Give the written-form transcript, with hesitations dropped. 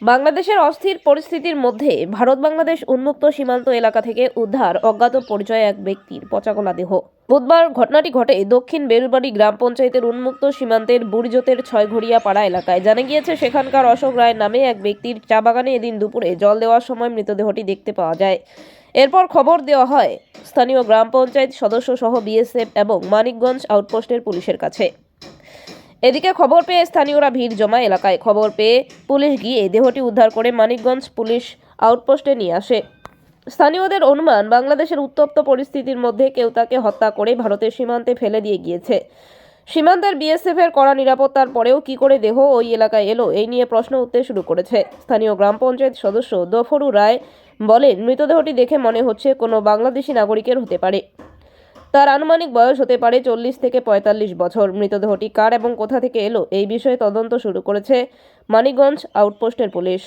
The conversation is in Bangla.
বাংলাদেশের অস্থির পরিস্থিতির মধ্যে ভারত বাংলাদেশ উন্মুক্ত সীমান্ত এলাকা থেকে উদ্ধার অজ্ঞাত পরিচয় এক ব্যক্তির পচাগলা দেহ। বুধবার ঘটনাটি ঘটে দক্ষিণ বেলুবাড়ি গ্রাম পঞ্চায়েতের উন্মুক্ত সীমান্তের বুড়িজোতের ছয়ঘড়িয়া পাড়া এলাকায়। জানা গিয়েছে, সেখানকার অশোক রায় নামে এক ব্যক্তির চা বাগানে এদিন দুপুরে জল দেওয়ার সময় মৃতদেহটি দেখতে পাওয়া যায়। এরপর খবর দেওয়া হয় স্থানীয় গ্রাম পঞ্চায়েত সদস্য সহ বিএসএফ এবং মানিকগঞ্জ আউটপোস্টের পুলিশের কাছে। এদিকে খবর পেয়ে স্থানীয়রা ভিড় জমা এলাকায়। খবর পেয়ে পুলিশ গিয়ে দেহটি উদ্ধার করে মানিকগঞ্জ পুলিশ আউটপোস্টে নিয়ে আসে। স্থানীয়দের অনুমান, বাংলাদেশের উত্তপ্ত পরিস্থিতির মধ্যে কেউ তাকে হত্যা করে ভারতের সীমান্তে ফেলে দিয়ে গিয়েছে। সীমান্তের বিএসএফের কড়া নিরাপত্তার পরেও কি করে দেহ ওই এলাকায় এলো, এই নিয়ে প্রশ্ন উঠতে শুরু করেছে। স্থানীয় গ্রাম পঞ্চায়েত সদস্য দফরু রায় বলেন, মৃতদেহটি দেখে মনে হচ্ছে কোনো বাংলাদেশি নাগরিকের হতে পারে। তার আনুমানিক বয়স হতে পারে 40 থেকে 45 বছর। মৃতদেহটি কার এবং কোথা থেকে এলো এই বিষয়ে তদন্ত শুরু করেছে মানিকগঞ্জ আউটপোস্টের পুলিশ।